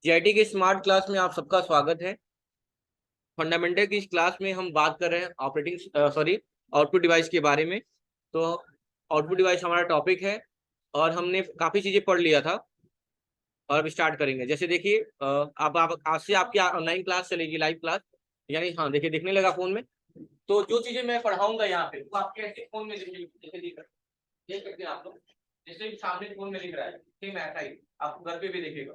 GIT के smart class में आप सबका स्वागत है। फंडामेंटल की इस क्लास में हम बात कर रहे हैं आउटपुट डिवाइस के बारे में। तो आउटपुट डिवाइस हमारा टॉपिक है और हमने काफ़ी चीज़ें पढ़ लिया था और अब स्टार्ट करेंगे। जैसे देखिए, अब आप आज से आपकी ऑनलाइन क्लास चलेगी, लाइव क्लास, यानी हाँ देखिए दिखने लगा फोन में। तो जो चीज़ें मैं पढ़ाऊंगा यहाँ पे वो आपके ऐसे फोन में देख सकते हैं आप लोग। जैसे सामने फोन में लिख रहा है सेम ऐसा ही आपको घर पे भी देखेगा,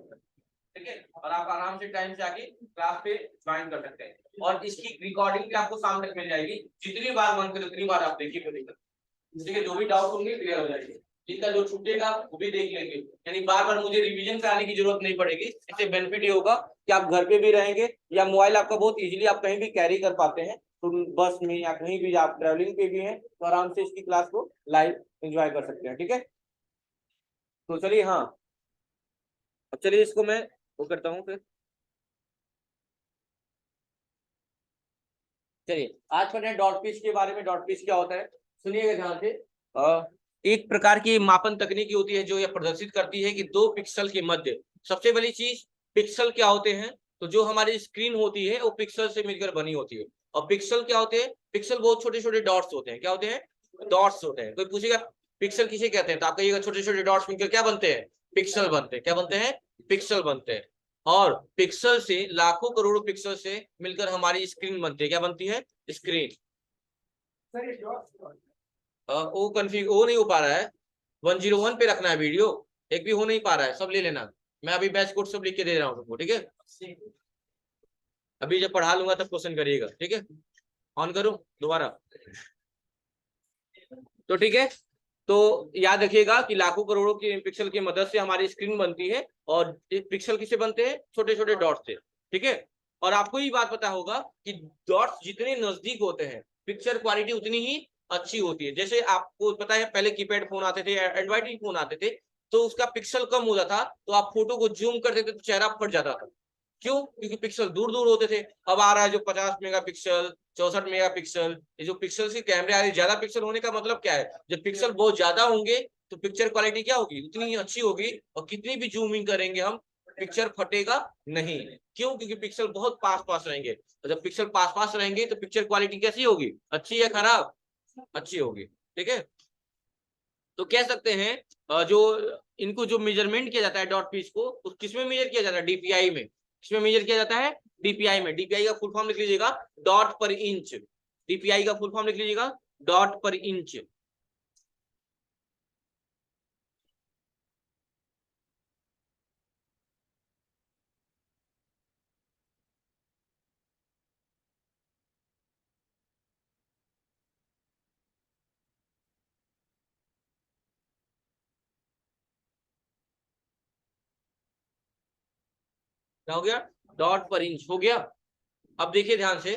ठीक है। और आप आराम से टाइम से आके क्लास पे ज्वाइन कर सकते हैं और इसकी रिकॉर्डिंग भी आपको शाम तक मिल जाएगी। जितनी बार मन करे उतनी बार आप देखिए, इसके जो भी डाउट होंगे क्लियर हो जाएंगे। जिनका जो छूटेगा वो भी देख लेंगे, यानी बार बार मुझे रिवीजन कराने की जरूरत नहीं पड़ेगी। इससे बेनिफिट ये होगा कि आप घर पे भी रहेंगे या मोबाइल आपका बहुत इजीली आप कहीं भी कैरी कर पाते हैं, तो बस में या कहीं भी आप ट्रेवलिंग पे भी हैं तो आराम से इसकी क्लास को लाइव एंजॉय कर सकते हैं, ठीक है। तो चलिए, हाँ अब चलिए इसको मैं वो करता हूँ फिर। चलिए आज पढ़ते हैं डॉट पीस के बारे में। डॉट पीस क्या होता है सुनिएगा ध्यान से। एक प्रकार की मापन तकनीकी होती है जो यह प्रदर्शित करती है कि दो पिक्सल के मध्य, सबसे बड़ी चीज पिक्सल क्या होते हैं, तो जो हमारी स्क्रीन होती है वो पिक्सल से मिलकर बनी होती है। और पिक्सल क्या होते हैं, पिक्सल बहुत छोटे छोटे डॉट्स होते हैं। क्या होते हैं? डॉट्स होते हैं। कोई पूछेगा पिक्सल किसे कहते हैं, तो आप कहिएगा छोटे छोटे डॉट्स मिलकर क्या बनते हैं? पिक्सल बनते हैं। क्या बनते हैं? पिक्सल बनते हैं। और पिक्सल से लाखों करोड़ों पिक्सल से मिलकर हमारी स्क्रीन बनती है। क्या बनती है? स्क्रीन। वो कन्फिग वो नहीं हो पा रहा है, 101 पे रखना है वीडियो, एक भी हो नहीं पा रहा है, सब ले लेना। मैं अभी बैच कोड सब लिख के दे रहा हूँ तुमको, ठीक है। अभी जब पढ़ा लूंगा तब क्वेश्चन करिएगा, ठीक है। ऑन करूं दोबारा? तो ठीक है। तो याद रखिएगा कि लाखों करोड़ों की पिक्सल की मदद से हमारी स्क्रीन बनती है और पिक्सल किसे बनते हैं? छोटे छोटे डॉट से, ठीक है। और आपको ये बात पता होगा कि डॉट्स जितने नजदीक होते हैं पिक्चर क्वालिटी उतनी ही अच्छी होती है। जैसे आपको पता है पहले कीपैड फोन आते थे, एंड्रॉइड फोन आते थे, तो उसका पिक्सल कम होता था तो आप फोटो को जूम करते थे तो चेहरा फट जाता था। क्यों? क्योंकि पिक्सल दूर दूर होते थे। अब आ रहा है जो 50 मेगापिक्सल, 64 मेगापिक्सल, ये जो पिक्सल की कैमरे आ रही है। ज्यादा पिक्सल होने का मतलब क्या है? जब पिक्सल बहुत ज्यादा होंगे तो पिक्चर क्वालिटी क्या होगी? उतनी ही अच्छी होगी। और कितनी भी जूमिंग करेंगे हम, पिक्चर फटेगा नहीं। क्यों? क्योंकि पिक्सल बहुत पास पास रहेंगे। और जब पिक्सल पास पास रहेंगे तो पिक्चर क्वालिटी कैसी होगी? अच्छी या खराब? अच्छी होगी, ठीक है। तो कह सकते हैं जो इनको जो मेजरमेंट किया जाता है डॉट पीस को, किसमें मेजर किया जाता है? डीपीआई में। किसमें मेजर किया जाता है? डीपीआई में। डीपीआई का फुल फॉर्म लिख लीजिएगा, डॉट पर इंच। डीपीआई का फुल फॉर्म लिख लीजिएगा, डॉट पर इंच। क्या हो गया? डॉट पर इंच हो गया। अब देखिए ध्यान से।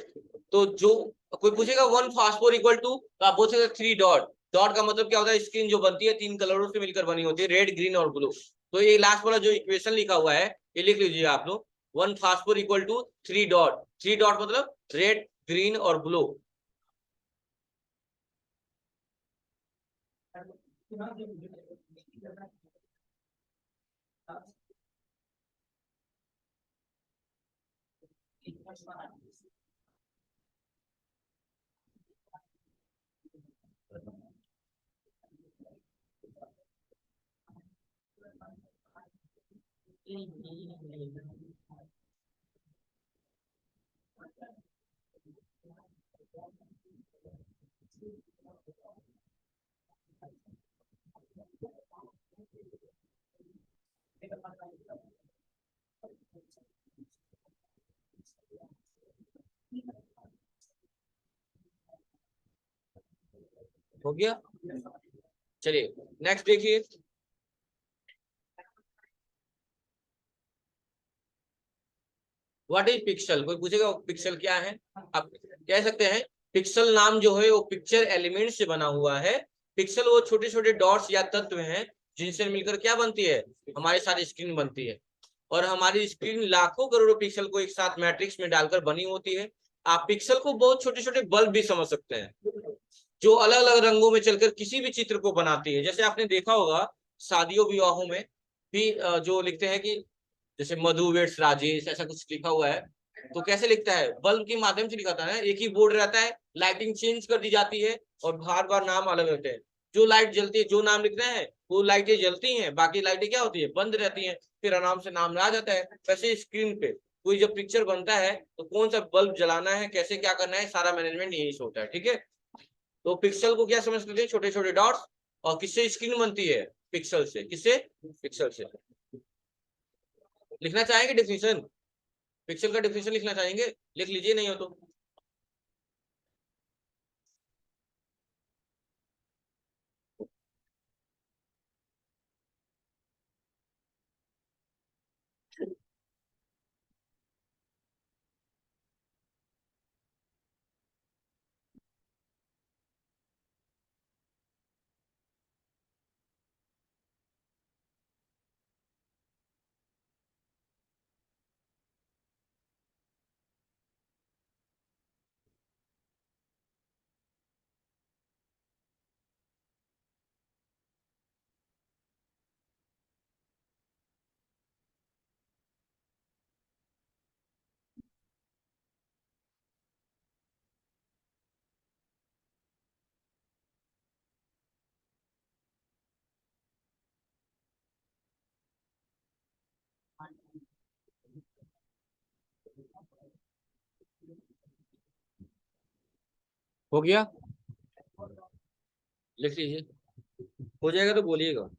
तो जो कोई पूछेगा वन फास्फोर इक्वल टू, तो आप बोल सकते 3 डॉट। डॉट का मतलब क्या होता है? स्क्रीन जो बनती है 3 कलरों से मिलकर बनी होती है, रेड, ग्रीन और ब्लू। तो ये लास्ट वाला जो इक्वेशन लिखा हुआ है ये लिख लीजिए आप लोग। One phosphor equal to 3 dot. 3 dot मतलब रेड, ग्रीन और ब्लू। हो गया। चलिए नेक्स्ट देखिए। What is pixel? कोई पूछेगा पिक्सल क्या है, आप कह सकते हैं पिक्सल नाम जो है वो पिक्चर एलिमेंट से बना हुआ है। पिक्सल वो छोटे छोटे डॉट्स या तत्व हैं जिनसे मिलकर क्या बनती है? हमारी सारी स्क्रीन बनती है। और हमारी स्क्रीन लाखों करोड़ों पिक्सल को एक साथ मैट्रिक्स में डालकर बनी होती है। आप पिक्सल को बहुत छोटे छोटे बल्ब भी समझ सकते हैं जो अलग अलग रंगों में चलकर किसी भी चित्र को बनाती है। जैसे आपने देखा होगा शादियों विवाहों में भी जो लिखते हैं कि जैसे मधु वेट्स राजेश ऐसा कुछ लिखा हुआ है, तो कैसे लिखता है, बल्ब के माध्यम से लिखा था ना, एक ही बोर्ड रहता है, लाइटिंग चेंज कर दी जाती है और बार बार नाम अलग होते हैं। जो लाइट जलती है, जो नाम लिख रहे हैं वो लाइटें जलती हैं, बाकी लाइटें क्या होती है, बंद रहती हैं, फिर आराम से नाम आ जाता है। वैसे स्क्रीन पे कोई जब पिक्चर बनता है तो कौन सा बल्ब जलाना है, कैसे क्या करना है, सारा मैनेजमेंट यही से होता है, ठीक है। तो पिक्सल को क्या समझते हैं, छोटे छोटे डॉट्स। और किससे स्क्रीन बनती है, पिक्सल से, किससे, पिक्सल से। लिखना चाहेंगे डिफिनेशन, पिक्सल का डिफिनेशन लिखना चाहेंगे, लिख लीजिए, नहीं हो तो। हो गया, लिख लीजिए, हो जाएगा तो बोलिएगा।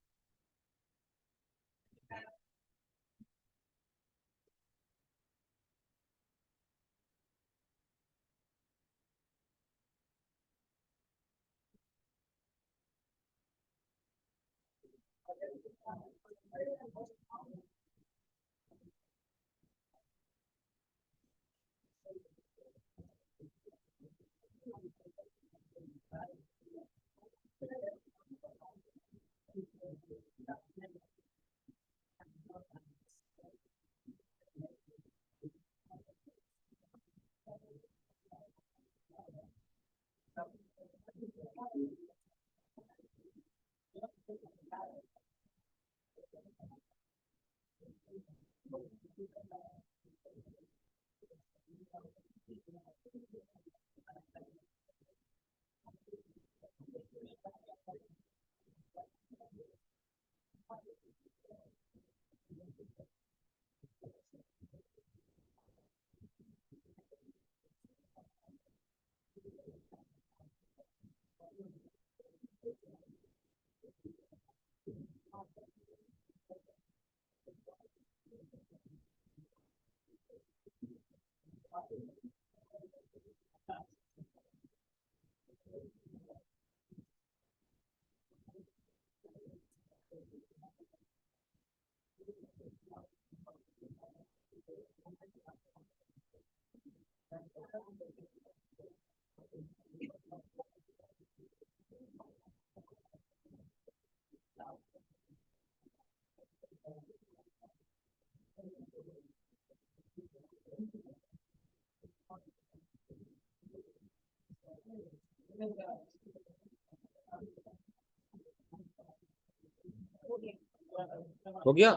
हो गया,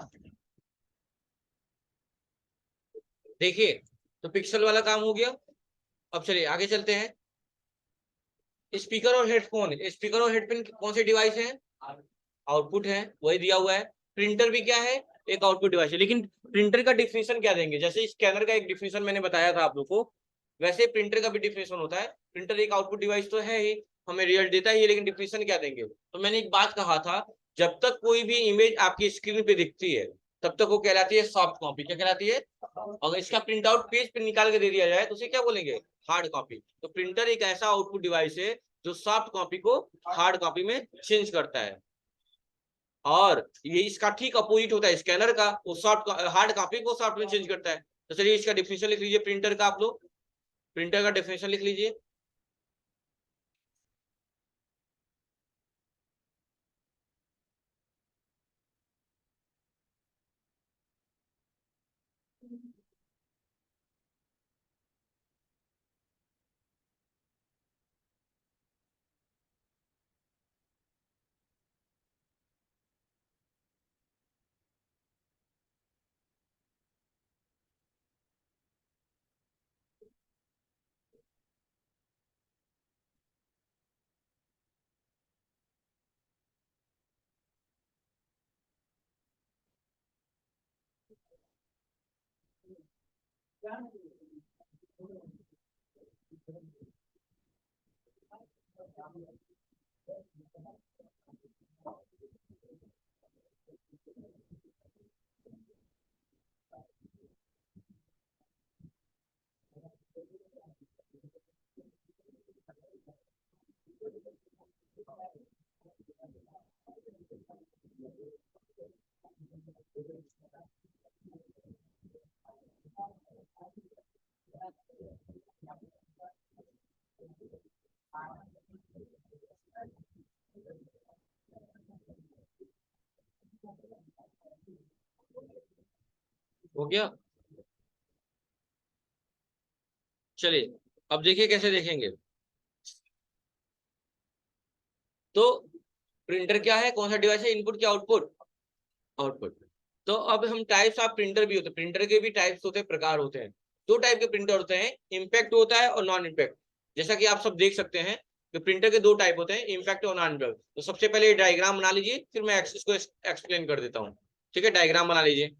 देखिए, तो पिक्सल वाला काम हो गया। अब चलिए आगे चलते हैं। स्पीकर और हेडफोन, स्पीकर और हेडफोन कौन से डिवाइस है, आउटपुट है, वही दिया हुआ है। प्रिंटर भी क्या है, एक आउटपुट डिवाइस है, लेकिन प्रिंटर का डिफिनेशन क्या देंगे, जैसे स्कैनर का एक डिफिनेशन मैंने बताया था आप लोग को, वैसे प्रिंटर का भी डिफिनेशन होता है। प्रिंटर एक आउटपुट डिवाइस तो है ही, हमें रिजल्ट देता ही है, लेकिन डिफिनेशन क्या देंगे। तो मैंने एक बात कहा था, जब तक कोई भी इमेज आपकी स्क्रीन पे दिखती है तब तक वो कहलाती है सॉफ्ट कॉपी। क्या कहलाती है, अगर इसका प्रिंट आउट पेज पे निकाल के दे दिया जाए तो उसे क्या बोलेंगे, हार्ड कॉपी। तो प्रिंटर एक ऐसा आउटपुट डिवाइस है जो सॉफ्ट कॉपी को हार्ड कॉपी में चेंज करता है। और ये इसका ठीक अपोजिट होता है स्कैनर का, वो सॉफ्ट हार्ड कॉपी को सॉफ्ट में चेंज करता है। तो चलिए इसका डिफिनेशन लिख लीजिए प्रिंटर का, आप लोग प्रिंटर का डिफिनेशन लिख लीजिए। हो गया। चलिए अब देखिए कैसे देखेंगे। तो प्रिंटर क्या है, कौन सा डिवाइस है, इनपुट क्या आउटपुट, आउटपुट। तो अब हम टाइप्स ऑफ प्रिंटर भी होते हैं, प्रिंटर के भी टाइप्स होते हैं, प्रकार होते हैं। दो टाइप के प्रिंटर होते हैं, इम्पैक्ट होता है और नॉन इम्पैक्ट। जैसा कि आप सब देख सकते हैं कि प्रिंटर के दो टाइप होते हैं, इम्पैक्ट और नॉन इम्पैक्ट। तो सबसे पहले डायग्राम बना लीजिए, फिर मैं इसको एक्सप्लेन कर देता हूँ। ठीक है, डायग्राम बना लीजिए।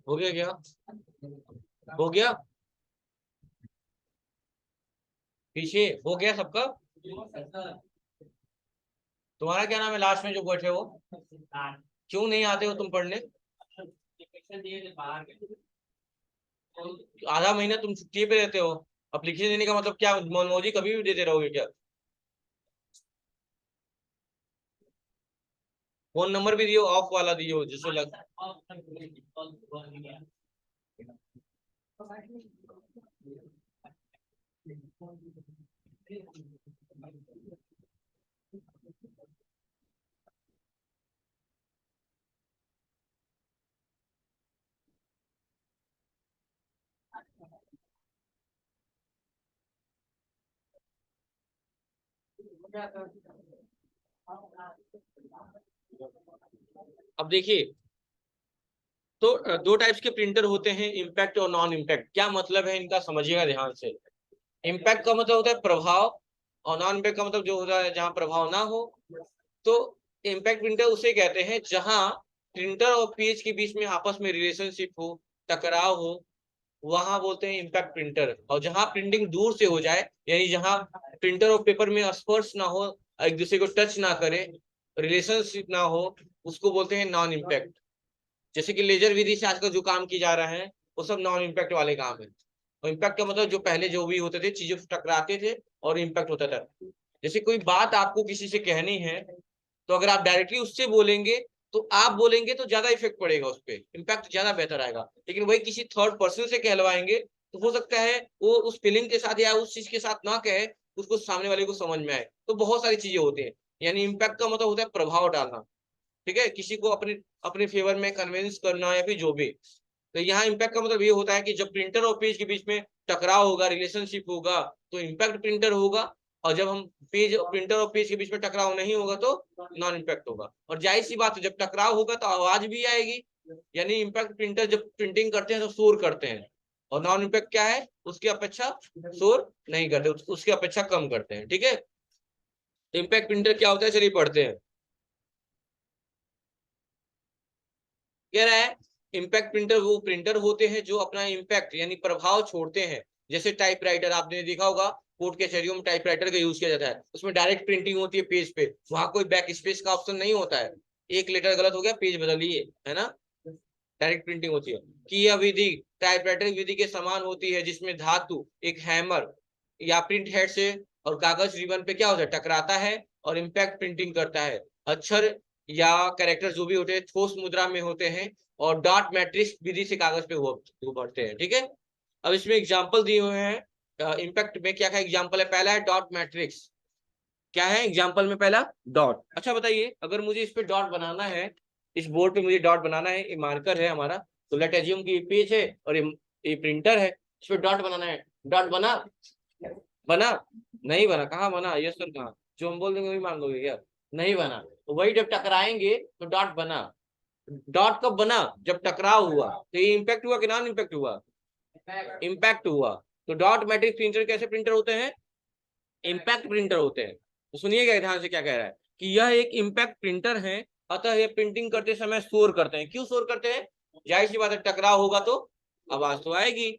हो गया क्या, हो गया, पीछे हो गया सबका। तुम्हारा क्या नाम है लास्ट में जो बैठे हो, क्यों नहीं आते हो तुम पढ़ने। आधा महीना तुम छुट्टी पे रहते हो, एप्लीकेशन देने का मतलब क्या, मनमौजी कभी भी देते रहोगे क्या। फोन नंबर भी दियो, ऑफ वाला दियो जिससे लग। अब देखिए, तो दो टाइप्स के प्रिंटर होते हैं, इम्पैक्ट और नॉन इम्पैक्ट। क्या मतलब है इनका, समझिएगा ध्यान से। इम्पैक्ट का मतलब होता है प्रभाव, और नॉन इम्पैक्ट का मतलब जो होता है जहां प्रभाव ना हो। तो इम्पैक्ट प्रिंटर उसे कहते हैं जहां प्रिंटर और पेज के बीच में आपस में रिलेशनशिप हो, टकराव हो, वहां बोलते हैं इम्पैक्ट प्रिंटर। और जहां प्रिंटिंग दूर से हो जाए, यानी जहां प्रिंटर और पेपर में स्पर्श ना हो, एक दूसरे को टच ना करे, रिलेशनशिप ना हो, उसको बोलते हैं नॉन इम्पैक्ट। जैसे कि लेजर विधि से आजकल जो काम किए जा रहे हैं वो सब नॉन इम्पैक्ट वाले काम है। और इम्पैक्ट का मतलब जो पहले जो भी होते थे, चीजों से टकराते थे और इम्पैक्ट होता था। जैसे कोई बात आपको किसी से कहनी है, तो अगर आप डायरेक्टली उससे बोलेंगे, तो आप बोलेंगे तो ज्यादा इफेक्ट पड़ेगा, उस पर इम्पैक्ट ज्यादा बेहतर आएगा। लेकिन वही किसी थर्ड पर्सन से कहलवाएंगे, तो हो सकता है वो उस फीलिंग के साथ या उस चीज के साथ ना कहे, उसको सामने वाले को समझ में आए। तो बहुत सारी चीजें होती है, यानी इम्पैक्ट का मतलब होता है प्रभाव डालना, ठीक है, किसी को अपने अपने फेवर में कन्विंस करना या फिर जो भी। तो यहाँ इम्पैक्ट का मतलब ये होता है कि जब प्रिंटर और पेज के बीच में टकराव होगा, रिलेशनशिप होगा, तो इम्पैक्ट प्रिंटर होगा। और जब हम प्रिंटर और पेज के बीच में टकराव नहीं होगा तो नॉन इम्पैक्ट होगा। और जाहिर सी बात है, जब टकराव होगा तो आवाज भी आएगी, यानी इम्पैक्ट प्रिंटर जब प्रिंटिंग करते हैं तो शोर करते हैं, और नॉन इम्पैक्ट क्या है, उसकी अपेक्षा शोर नहीं करते, उसकी अपेक्षा कम करते हैं, ठीक है। इम्पैक्ट प्रिंटर क्या होता है, चलिए पढ़ते हैं। कह रहा है इम्पैक्ट प्रिंटर वो प्रिंटर होते हैं जो अपना इम्पैक्ट यानी प्रभाव छोड़ते हैं। जैसे टाइपराइटर आपने देखा होगा, कोर्ट कचहरियों में टाइपराइटर का यूज किया जाता है, उसमें डायरेक्ट प्रिंटिंग होती है पेज पे, वहां कोई बैक स्पेस का ऑप्शन नहीं होता है, एक लेटर गलत हो गया पेज बदलिए, है ना, डायरेक्ट प्रिंटिंग होती है। कि यह विधि टाइपराइटर विधि के समान होती है, जिसमें धातु एक हैमर या प्रिंट हेड से और कागज रिबन पे क्या होता है, टकराता है और इम्पैक्ट प्रिंटिंग करता है। अक्षर या कैरेक्टर जो भी होते हैं ठोस मुद्रा में होते हैं और डॉट मैट्रिक्स विधि से कागज पे उभरते हैं, ठीक है। अब इसमें एग्जाम्पल दिए हुए हैं इम्पैक्ट में, क्या क्या एग्जाम्पल है। पहला है डॉट मैट्रिक्स। क्या है एग्जाम्पल में, पहला डॉट। अच्छा बताइए, अगर मुझे इस पे डॉट बनाना है, इस बोर्ड पे मुझे डॉट बनाना है, ये मार्कर है हमारा, तो लेट एज्यूम कि ये पेज है और ये प्रिंटर है, इस पे डॉट बनाना है। डॉट बना? बना? नहीं बना। कहाँ बना? यस सर कहाँ? जो हम बोल देंगे वही मान लोगे क्या? नहीं बना। तो वही जब टकराएंगे तो डॉट बना। डॉट कब बना? जब टकराव हुआ। तो ये इम्पैक्ट हुआ कि नॉन इम्पैक्ट हुआ? इम्पैक्ट हुआ। तो डॉट मैट्रिक्स प्रिंटर कैसे प्रिंटर होते हैं? इम्पैक्ट प्रिंटर होते हैं। तो सुनिएगा ध्यान से क्या कह रहा है, कि यह एक इम्पैक्ट प्रिंटर है, अतः ये प्रिंटिंग करते समय शोर करते हैं। क्यों शोर करते हैं? जाहिर सी बात है, टकराव होगा तो आवाज तो आएगी।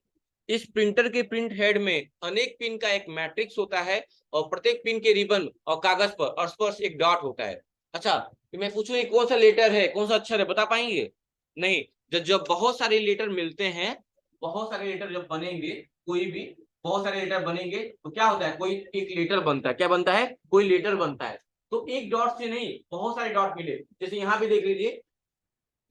इस प्रिंटर के प्रिंट हेड में अनेक पिन का एक मैट्रिक्स होता है और प्रत्येक पिन के रिबन और कागज पर स्पर्श एक डॉट होता है। अच्छा, तो मैं पूछूं कौन सा लेटर है, कौन सा अक्षर है, बता पाएंगे? नहीं। जब बहुत सारे लेटर मिलते हैं, बहुत सारे लेटर जब बनेंगे, कोई भी बहुत सारे लेटर बनेंगे तो क्या होता है, कोई एक लेटर बनता है। क्या बनता है? कोई लेटर बनता है। तो एक डॉट से नहीं, बहुत सारे डॉट मिले, जैसे यहाँ भी देख लीजिए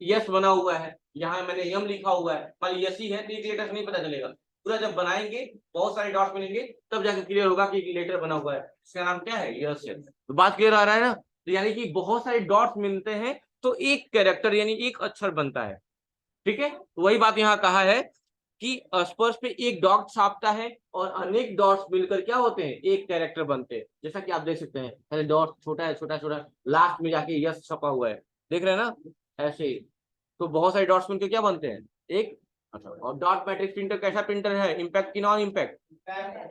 यस बना हुआ है, यहाँ मैंने यम लिखा हुआ है, मान यस ही है तो एक लेटर से नहीं पता चलेगा। पूरा जब बनाएंगे बहुत सारे डॉट मिलेंगे तब जाकर क्लियर होगा कि एक लेटर बना हुआ है, इसका नाम क्या है, यस है। तो बात क्लियर आ रहा है ना। तो यानी कि बहुत सारे डॉट्स मिलते हैं तो एक कैरेक्टर यानी एक अक्षर बनता है, ठीक है। तो वही बात यहाँ कहा है कि स्पर्श पे एक डॉट छापता है और अनेक डॉट्स मिलकर क्या होते हैं, एक कैरेक्टर बनते हैं। जैसा कि आप देख सकते हैं, पहले डॉट छोटा है, छोटा छोटा, लास्ट में जाके यस छपा हुआ है, देख रहे हैं ना, ऐसे ही। तो बहुत सारे डॉट्स मिलकर क्या बनते हैं, एक। अच्छा, और डॉट मैट्रिक्स प्रिंटर कैसा प्रिंटर है, इम्पैक्ट की नॉन इम्पैक्ट?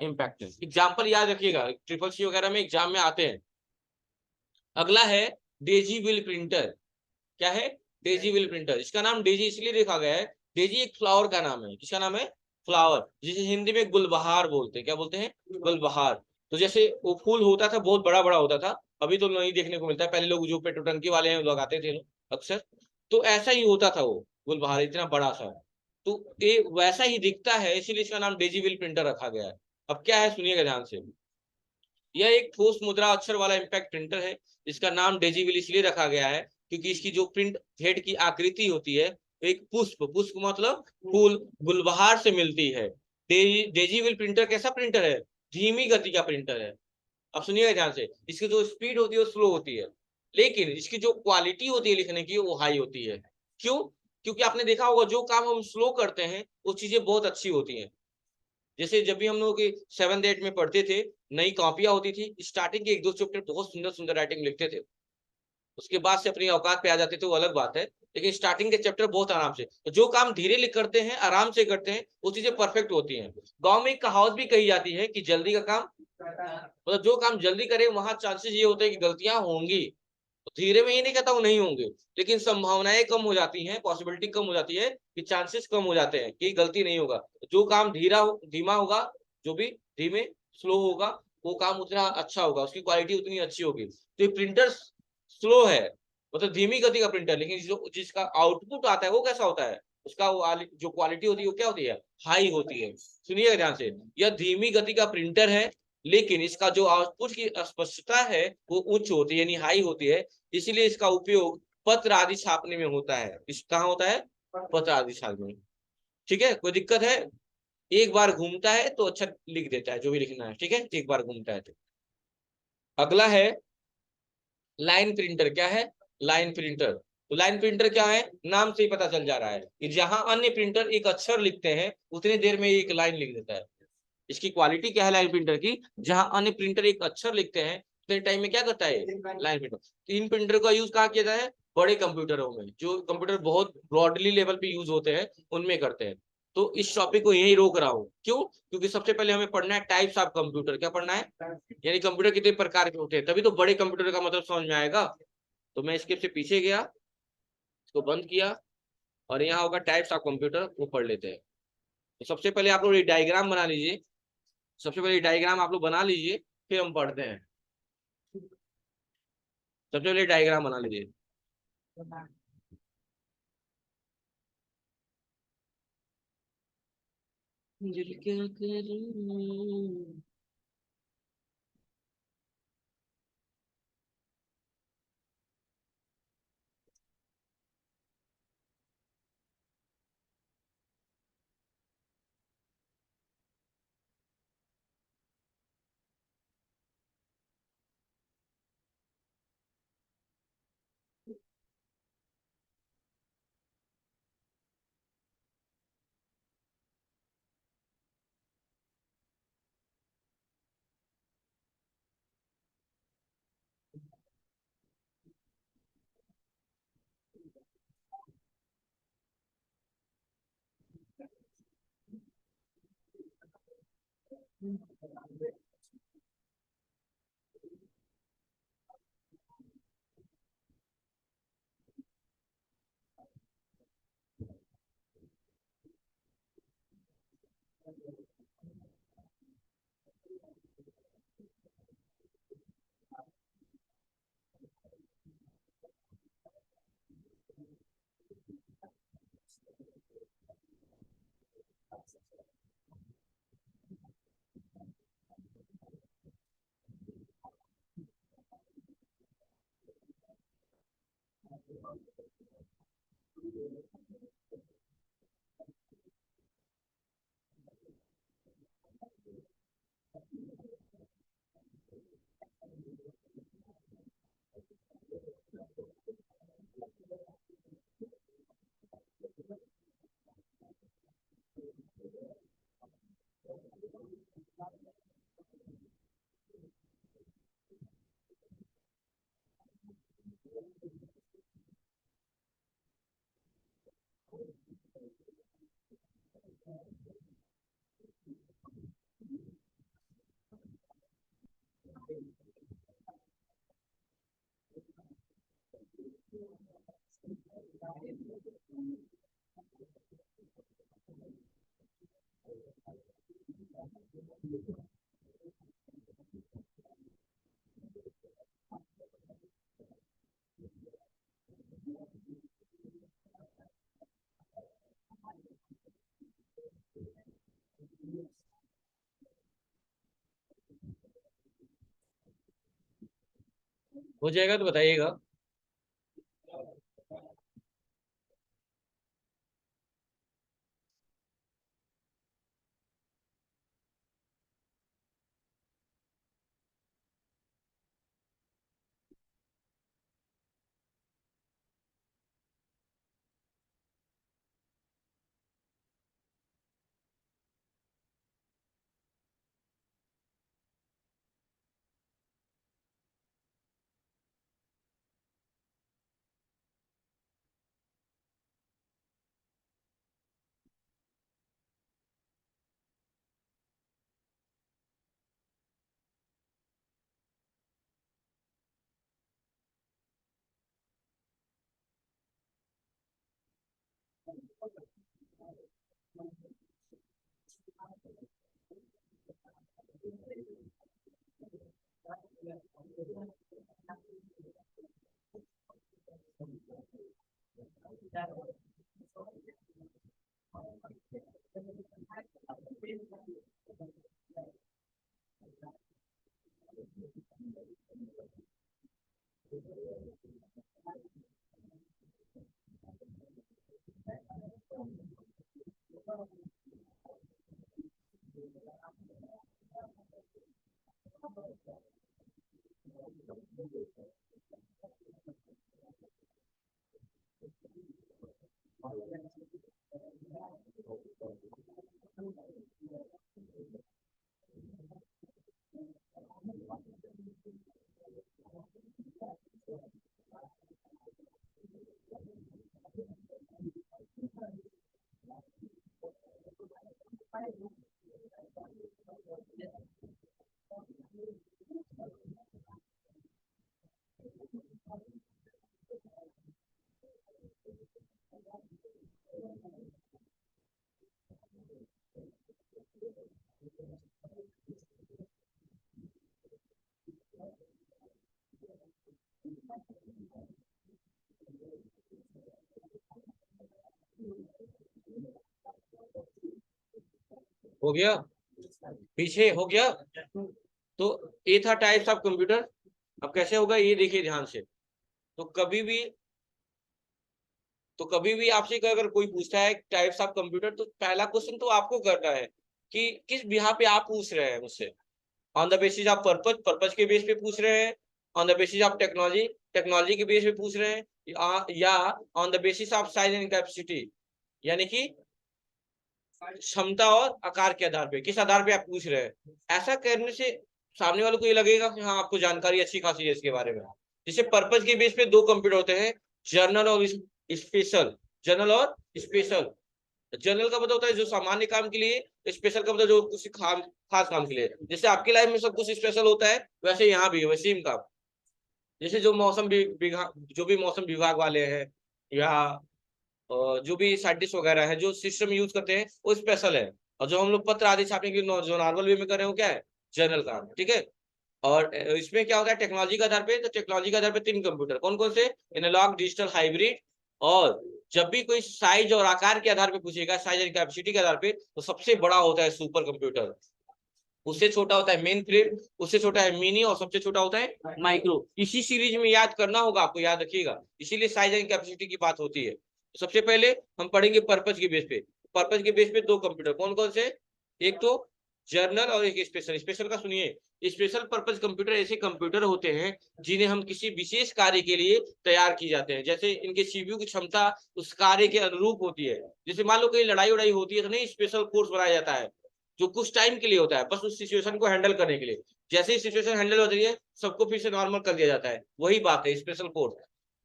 इम्पैक्ट। एग्जाम्पल याद रखिएगा, ट्रिपल सी वगैरह में एग्जाम में आते हैं। अगला है डेजी विल प्रिंटर। क्या है? Daisy will printer. इसका नाम डेजी इसलिए रखा गया है, डेजी एक फ्लावर का नाम है। किसका नाम है? फ्लावर, जिसे हिंदी में गुलबहार बोलते हैं। क्या बोलते हैं? गुलबहार। तो जैसे वो फूल होता था, बहुत बड़ा बड़ा होता था, अभी तो नहीं देखने को मिलता है, पहले लोग जो पेट्रोटंकी वाले हैं लगाते थे लोग अक्सर। तो ऐसा ही होता था वो गुलबहार, इतना बड़ा सा। तो ये वैसा ही दिखता है, इसीलिए इसका नाम डेजी विल प्रिंटर रखा गया है। अब क्या है, सुनिएगा ध्यान से। यह एक ठोस मुद्रा अक्षर वाला इम्पैक्ट प्रिंटर है। इसका नाम डेजीविल इसलिए रखा गया है क्योंकि इसकी जो प्रिंट हेड की आकृति होती है, एक पुष्प, पुष्प मतलब फूल, गुलबहार से मिलती है। डेजीविल प्रिंटर कैसा प्रिंटर है? धीमी गति का प्रिंटर है। अब सुनिएगा ध्यान से, इसकी जो स्पीड होती है वो स्लो होती है, लेकिन इसकी जो क्वालिटी होती है लिखने की वो हाई होती है। क्यों? क्योंकि आपने देखा होगा जो काम हम स्लो करते हैं वो चीजें बहुत अच्छी होती हैं। जैसे जब भी हम लोग 7th 8th में पढ़ते थे, नई कॉपियां होती थी, स्टार्टिंग के 1 2 चैप्टर बहुत सुंदर सुंदर राइटिंग लिखते थे, उसके बाद से अपनी औकात पे आ जाते थे, वो अलग बात है। लेकिन स्टार्टिंग के चैप्टर बहुत आराम से, तो जो काम धीरे लिख करते हैं, आराम से करते हैं, वो चीजें परफेक्ट होती हैं। गांव में एक कहावत भी कही जाती है कि जल्दी का काम, मतलब जो काम जल्दी करे वहां चांसेस ये होते हैं कि गलतियां होंगी। तो धीरे में ये नहीं कहता हूँ नहीं होंगे, लेकिन संभावनाएं कम हो जाती हैं, पॉसिबिलिटी कम हो जाती है कि चांसेस कम हो जाते हैं कि गलती नहीं होगा। जो काम धीमा होगा, जो भी धीमे स्लो होगा, वो काम उतना अच्छा होगा, उसकी क्वालिटी उतनी अच्छी होगी। तो ये प्रिंटर स्लो है, मतलब धीमी गति का प्रिंटर, लेकिन जिसका आउटपुट आता है वो कैसा होता है, उसका जो क्वालिटी होती है वो क्या होती है, हाई होती है। सुनिएगा ध्यान से, यह धीमी गति का प्रिंटर है, लेकिन इसका जो आउटपुट की स्पष्टता है वो उच्च होती है, यानी हाई होती है। इसीलिए इसका उपयोग पत्र आदि छापने में होता है। इस कहाँ होता है? पत्र आदि छापने में। ठीक है, कोई दिक्कत है? एक बार घूमता है तो अच्छा लिख देता है जो भी लिखना है, ठीक है, एक बार घूमता है तो। अगला है लाइन प्रिंटर। क्या है? Line printer. तो लाइन प्रिंटर क्या है? नाम से ही पता चल जा रहा है कि जहां अन्य प्रिंटर एक अक्षर लिखते हैं उतनी देर में एक लाइन लिख देता है। इसकी क्वालिटी क्या है लाइन प्रिंटर की? जहां अन्य प्रिंटर एक अक्षर लिखते हैं उतने टाइम में क्या करता है लाइन प्रिंटर। तो इन प्रिंटर का यूज कहाँ किया जाता है? बड़े कंप्यूटरों में, जो कंप्यूटर बहुत ब्रॉडली लेवल पे यूज होते हैं उनमें करते हैं। तो इस टॉपिक को यही रोक रहा हूँ, क्यों? क्योंकि सबसे पहले हमें पढ़ना है टाइप्स ऑफ कंप्यूटर। क्या पढ़ना है? यानी कंप्यूटर कितने प्रकार के होते हैं, तभी तो बड़े कंप्यूटर का मतलब समझ में आएगा। तो मैं इसके से पीछे गया, इसको बंद किया, और यहाँ होगा टाइप्स ऑफ कंप्यूटर, वो पढ़ लेते हैं। तो सबसे पहले आप लोग ये डायग्राम बना लीजिए। सबसे पहले डायग्राम आप लोग बना लीजिए, फिर हम पढ़ते हैं। सबसे पहले डायग्राम बना लीजिए। दिल क्या करूं। हो जाएगा तो बताइएगा। हो गया, पीछे हो गया। तो ये था टाइप्स ऑफ कंप्यूटर। अब कैसे होगा ये देखिए ध्यान से। तो कभी भी आपसे अगर कोई पूछता है टाइप्स ऑफ कंप्यूटर, तो पहला क्वेश्चन तो आपको करना है कि किस बिहाफ पे आप पूछ रहे हैं मुझसे। On the basis of purpose के बेस पे पूछ रहे हैं, on the basis of technology के बेस पे पूछ रहे हैं, या on the basis of size and capacity, यानी कि क्षमता और आकार के आधार पे, किस आधार पे आप पूछ रहे हैं। ऐसा करने से सामने वालों को ये लगेगा कि हाँ आपको जानकारी अच्छी खासी है इसके बारे में। जैसे पर्पज के बेस पे दो कंप्यूटर होते हैं, जर्नल और स्पेशल। जर्नल और स्पेशल। जनरल का मतलब होता है जो सामान्य काम के लिए, स्पेशल का मतलब जो किसी खास काम के लिए। जैसे आपकी लाइफ में सब कुछ स्पेशल होता है, वैसे यहाँ भी वैसे ही काम। जैसे जो विभाग, जो भी मौसम विभाग वाले हैं, या जो भी साइंटिस्ट वगैरह है जो सिस्टम यूज करते हैं वो स्पेशल है। और जो हम लोग पत्र आदि छापने के लिए जो नॉर्मल वे में कर रहे हो क्या है, जनरल काम, ठीक है। और इसमें क्या होता है टेक्नोलॉजी के आधार पे, तो टेक्नोलॉजी के आधार पे तीन कंप्यूटर कौन कौन से, एनालॉग, डिजिटल, हाइब्रिड। और जब भी कोई साइज और आकार के आधार पे पूछेगा, साइज एंड कैपेसिटी के आधार पे, तो सबसे बड़ा होता है सुपर कंप्यूटर, उससे छोटा होता है मेन फ्रेम, उससे छोटा है मिनी, और सबसे छोटा होता है माइक्रो। इसी सीरीज में याद करना होगा आपको, याद रखिएगा, इसीलिए साइज एंड कैपेसिटी की बात होती है। सबसे पहले हम पढ़ेंगे पर्पज के बेस पे। पर्पज के बेस पे दो कंप्यूटर कौन कौन से, एक तो जर्नल और एक स्पेशल। स्पेशल का सुनिए, स्पेशल पर्पज कंप्यूटर ऐसे कंप्यूटर होते हैं जिन्हें हम किसी विशेष कार्य के लिए तैयार किए जाते हैं। जैसे इनके सीपीयू की क्षमता उस कार्य के अनुरूप होती है। जैसे मान लो कहीं लड़ाई उड़ाई होती है तो नहीं स्पेशल फोर्स बनाया जाता है, जो कुछ टाइम के लिए होता है, बस उस सिचुएशन को हैंडल करने के लिए। जैसे ही सिचुएशन हैंडल होती है सबको फिर से नॉर्मल कर दिया जाता है, वही बात है स्पेशल फोर्स।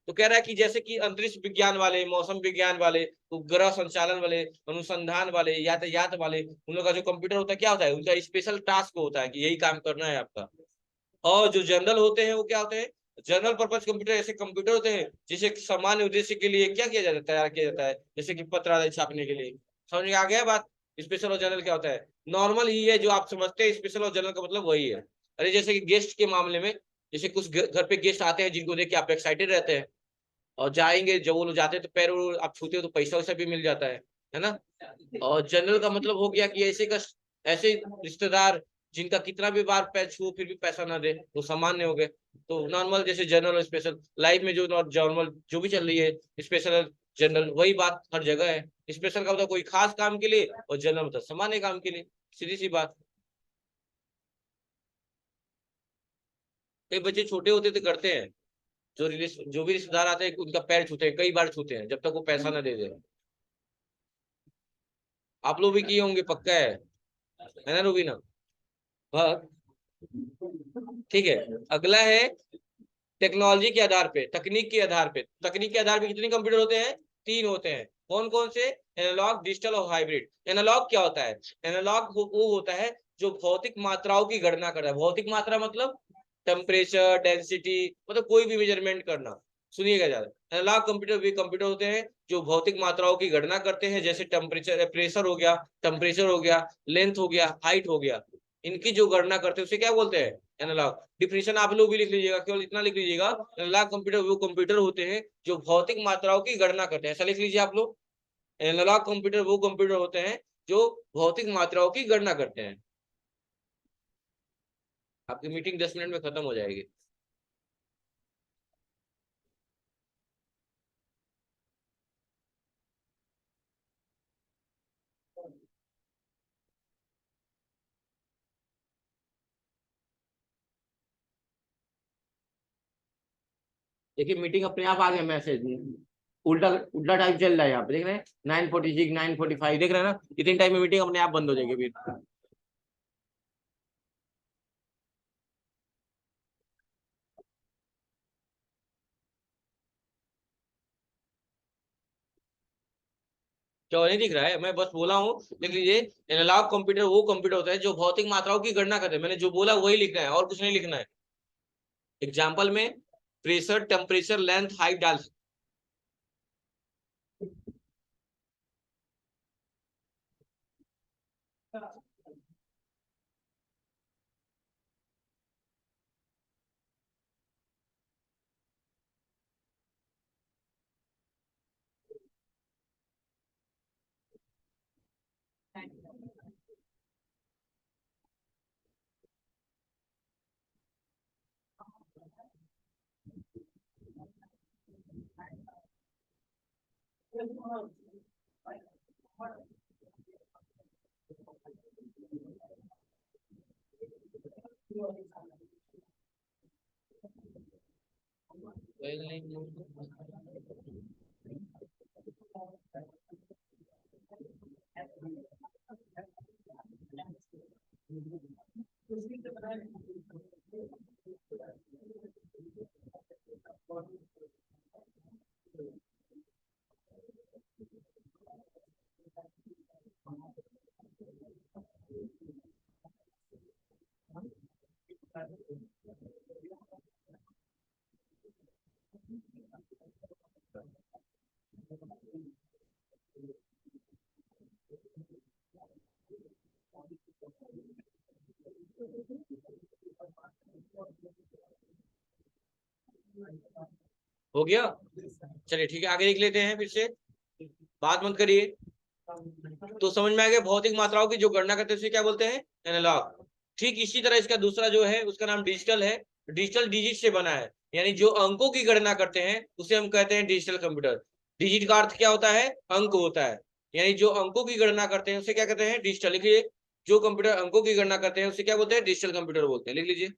तो कह रहा है कि जैसे कि अंतरिक्ष विज्ञान वाले, मौसम विज्ञान वाले, उपग्रह संचालन वाले, अनुसंधान वाले, यातायात वाले, उन लोग का जो कंप्यूटर होता है क्या होता है, उनका स्पेशल टास्क होता है कि यही काम करना है आपका। और जो जनरल होते हैं वो क्या होते हैं, जनरल पर्पज कंप्यूटर ऐसे कंप्यूटर होते हैं जिसे सामान्य उद्देश्य के लिए क्या किया जाता है, तैयार किया जाता है, जैसे कि पत्र आदि छापने के लिए। समझ में आ गया बात। स्पेशल और जनरल क्या होता है, नॉर्मल ही है जो आप समझते हैं, स्पेशल और जनरल का मतलब वही है। अरे जैसे कि गेस्ट के मामले में, जैसे कुछ घर पे गेस्ट आते हैं जिनको देख के आप एक्साइटेड रहते हैं, और जाएंगे, जब वो लोग जाते हैं तो पैर आप छूते हो तो पैसा वैसा भी मिल जाता है ना। और जनरल का मतलब हो गया कि ऐसे रिश्तेदार जिनका कितना भी बार पैर छू फिर भी पैसा ना दे, वो सामान्य हो गए। तो नॉर्मल जैसे जनरल और स्पेशल लाइफ में जो नॉर्मल जो भी चल रही है, स्पेशल जनरल वही बात हर जगह है। स्पेशल का मतलब कोई खास काम के लिए, और जनरल मतलब सामान्य काम के लिए, सीधी सी बात। कई बच्चे छोटे होते तो करते हैं, जो भी रिश्तेदार आते हैं उनका पैर छूते हैं, कई बार छूते हैं जब तक वो पैसा ना दे दे। आप लोग भी किए होंगे पक्का है ना रूबीना। हाँ ठीक है। अगला है टेक्नोलॉजी के आधार पे, तकनीक के आधार पे। तकनीक के आधार पे कितने कंप्यूटर होते हैं, तीन होते हैं। कौन कौन से, एनालॉग, डिजिटल और हाइब्रिड। एनालॉग क्या होता है, एनालॉग वो होता है जो भौतिक मात्राओं की गणना करता है। भौतिक मात्रा मतलब टेम्परेचर, डेंसिटी, मतलब कोई भी मेजरमेंट करना। सुनिएगा ज्यादा, एनालॉग कंप्यूटर वे कंप्यूटर होते हैं जो भौतिक मात्राओं की गणना करते हैं, जैसे टेम्परेचर, प्रेशर हो गया, टेम्परेचर हो गया, लेंथ हो गया, हाइट हो गया। इनकी जो गणना करते हैं उसे क्या बोलते हैं, एनालॉग। डिफिनेशन आप लोग भी लिख लीजिएगा, केवल इतना लिख लीजिएगा, एनालॉग कंप्यूटर वो कंप्यूटर होते हैं जो भौतिक मात्राओं की गणना करते हैं। ऐसा लिख लीजिए आप लोग, एनालॉग कंप्यूटर वो कंप्यूटर होते हैं जो भौतिक मात्राओं की गणना करते हैं। आपकी मीटिंग 10 मिनट में खत्म हो जाएगी। देखिए मीटिंग अपने आप आ गया मैसेज में, उल्टा उल्टा टाइम चल रहा है यहाँ पे, देख रहे हैं 9:46 9:45, देख रहे हैं ना, इतने टाइम में मीटिंग अपने आप बंद हो जाएगी फिर। क्या नहीं दिख रहा है? मैं बस बोला हूँ, देख लीजिए। एनालॉग कंप्यूटर वो कंप्यूटर होता है जो भौतिक मात्राओं की गणना करते हैं, मैंने जो बोला वही लिखना है और कुछ नहीं लिखना है। एग्जाम्पल में प्रेशर, टेम्परेचर, लेंथ, हाइट डाल सकते हो गया। चलिए ठीक है, आगे देख लेते हैं फिर से, बात मत करिए। तो समझ में आ गया, भौतिक मात्राओं की जो गणना करते हैं उसे क्या बोलते हैं? एनालॉग। ठीक इसी तरह इसका दूसरा जो है उसका नाम डिजिटल है। डिजिटल डिजिट से बना है, यानी जो अंकों की गणना करते हैं उसे हम कहते हैं डिजिटल कंप्यूटर। डिजिट का अर्थ क्या होता है? अंक होता है, यानी जो अंकों की गणना करते हैं उसे क्या कहते हैं? डिजिटल। लिखिए, जो कंप्यूटर अंकों की गणना करते हैं उसे क्या बोलते हैं? डिजिटल कंप्यूटर बोलते हैं, लिख लीजिए।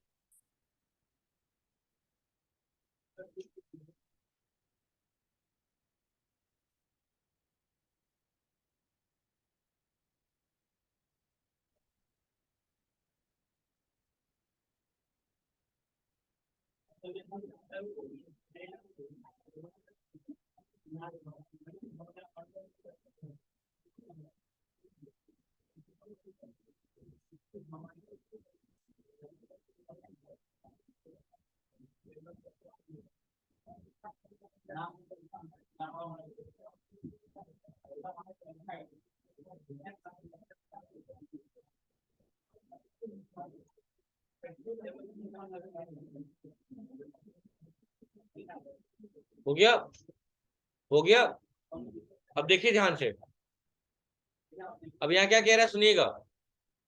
हो गया? हो गया। अब देखिए ध्यान से, अब यहाँ क्या कह रहा है सुनिएगा।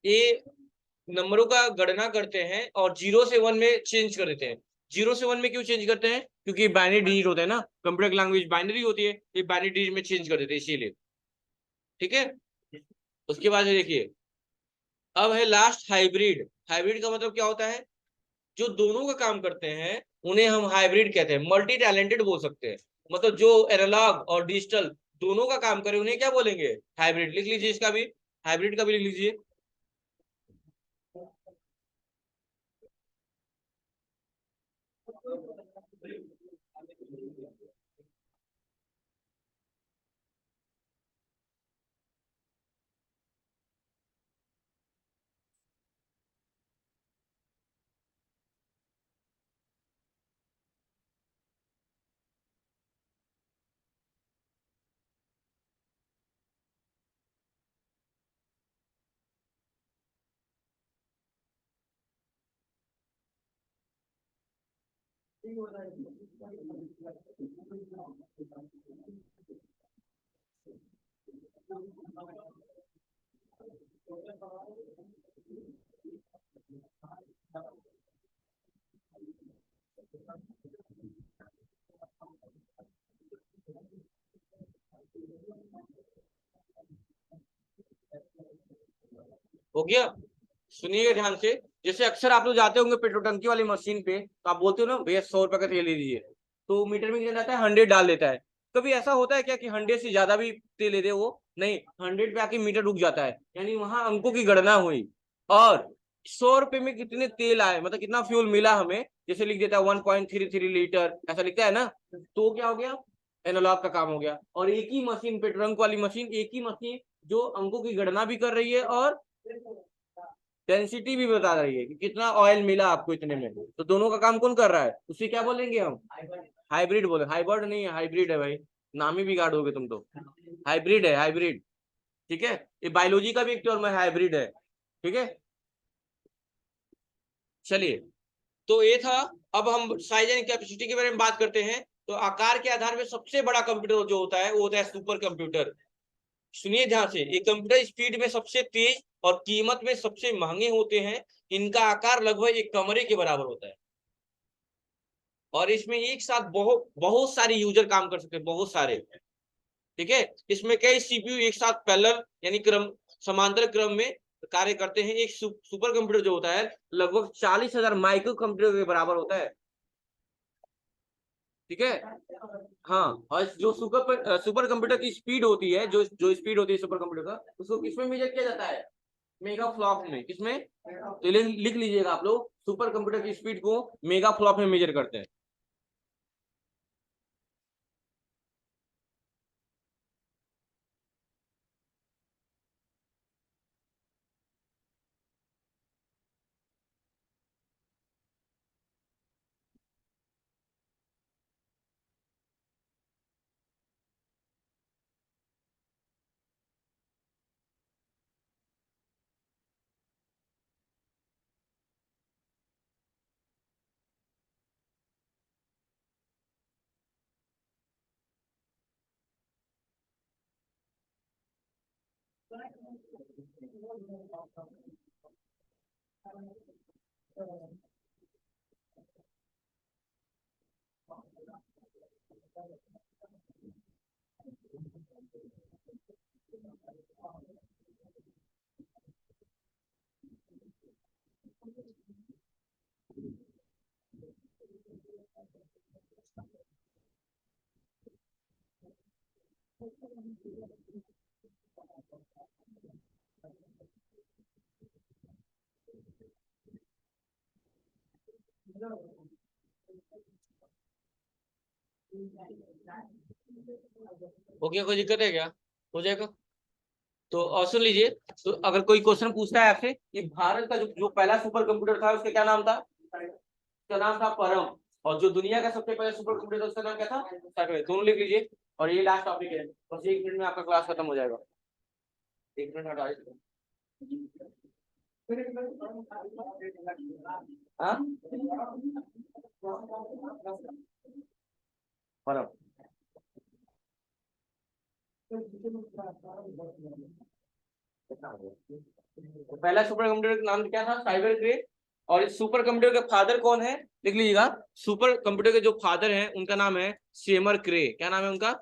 ये नंबरों का गणना करते हैं और 0 से 1 में चेंज कर देते हैं। 0 से 1 में क्यों चेंज करते हैं? क्योंकि बाइनरी डिजिट होता है ना, कंप्यूटर की लैंग्वेज बाइनरी होती है, ये बाइनरी डिजिट में चेंज कर देते हैं इसीलिए। ठीक है, उसके बाद देखिए, अब है लास्ट हाइब्रिड। हाइब्रिड का मतलब क्या होता है? जो दोनों का काम करते हैं उन्हें हम हाइब्रिड कहते हैं, मल्टी टैलेंटेड बोल सकते हैं। मतलब जो एनालॉग और डिजिटल दोनों का काम करे उन्हें क्या बोलेंगे? हाइब्रिड। लिख लीजिए इसका भी, हाइब्रिड का भी लिख लीजिए। हो गया? सुनिएगा ध्यान से। जैसे अक्सर आप लोग जाते होंगे पेट्रोल टंकी वाली मशीन पे, तो आप बोलते हो ना भैया 100 रुपए का तेल दे दीजिए, तो मीटर में कितना जाता है, 100 डाल देता है। कभी ऐसा होता है क्या कि 100 से ज्यादा भी तेल ले दे वो, नहीं, 100 पे आके मीटर रुक जाता है, यानी वहां अंकों की गणना हुई। और 100 रुपए में कितने तेल आए, मतलब कितना फ्यूल मिला हमें, जैसे लिख देता है 1.33 लीटर, ऐसा लिखता है ना, तो क्या हो गया, एनालॉग का काम हो गया। और एक ही मशीन पे, ट्रंक वाली मशीन, एक ही मशीन जो अंकों की गणना भी कर रही है और डेंसिटी भी बता रही है कि कितना ऑयल मिला आपको इतने में, तो दोनों का काम कौन कर रहा है, उसे क्या बोलेंगे हम, हाइब्रिड बोले। हाइब्रिड नहीं है, हाइब्रिड है भाई, नाम ही बिगाड़ोगे तुम तो। हाइब्रिड है, हाइब्रिड, ठीक है। ये बायोलॉजी का भी एक टर्म है, हाइब्रिड है, ठीक है। चलिए, तो ये था। अब हम साइज एंड कैपेसिटी के बारे में बात करते हैं। तो आकार के आधार में सबसे बड़ा कंप्यूटर जो होता है वो होता है सुपर कंप्यूटर। सुनिए ध्यान से, ये कंप्यूटर स्पीड में सबसे तेज और कीमत में सबसे महंगे होते हैं। इनका आकार लगभग एक कमरे के बराबर होता है, और इसमें एक साथ बहुत बहुत सारे यूजर काम कर सकते हैं, बहुत सारे, ठीक है। इसमें कई सीपीयू एक साथ पैरेलल यानी क्रम, समांतर क्रम में कार्य करते हैं। एक सुपर कंप्यूटर जो होता है लगभग 40,000 माइक्रो कंप्यूटर के बराबर होता है, ठीक है। हाँ, और जो सुपर कंप्यूटर की स्पीड होती है, जो जो स्पीड होती है सुपर कंप्यूटर का, उसको किसमें मेजर किया जाता है, मेगा फ्लॉप में। किसमें, तो लिख लीजिएगा आप लोग, सुपर कंप्यूटर की स्पीड को मेगा फ्लॉप में मेजर करते हैं। ओके, कोई दिक्कत है क्या, हो जाएगा। तो और सुन लीजिए, तो अगर कोई क्वेश्चन पूछता है आपसे कि भारत का जो पहला सुपर कंप्यूटर था उसका क्या नाम था, उसका नाम था परम। और जो दुनिया का सबसे पहला सुपर कंप्यूटर था उसका नाम क्या था, साइबर। दोनों लिख लीजिए। और ये लास्ट टॉपिक है, बस 1 मिनट में आपका क्लास खत्म हो जाएगा। 1 मिनट हटा दीजिए। हाँ, परम। तो पहला सुपर कंप्यूटर का नाम क्या था, साइबर ग्रे। और इस सुपर कंप्यूटर के फादर कौन है, लिख लीजिएगा। सुपर कंप्यूटर के जो फादर हैं उनका नाम है सेमर क्रे। क्या नाम है उनका,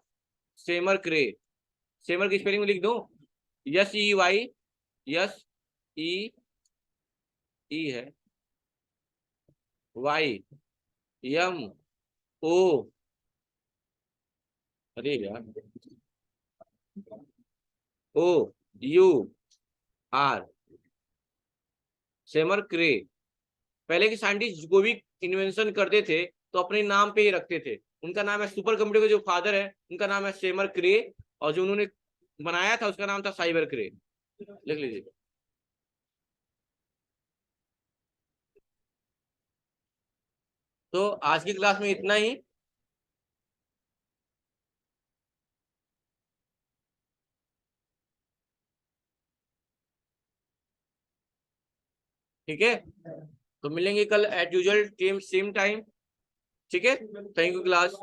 सेमर क्रे। सेमर की स्पेलिंग में लिख दो, SEY, SEE है, YMO, अरे यार, OUR, सेमर क्रे। पहले के साइंटिस्ट जो भी इन्वेंशन करते थे तो अपने नाम पे ही रखते थे। उनका नाम है, सुपर कंप्यूटर के जो फादर है उनका नाम है सेमर क्रे, और जो उन्होंने बनाया था उसका नाम था साइबर क्रे। लिख लीजिए। तो आज की क्लास में इतना ही, ठीक है। तो मिलेंगे कल as usual team same time, ठीक है। Thank you class.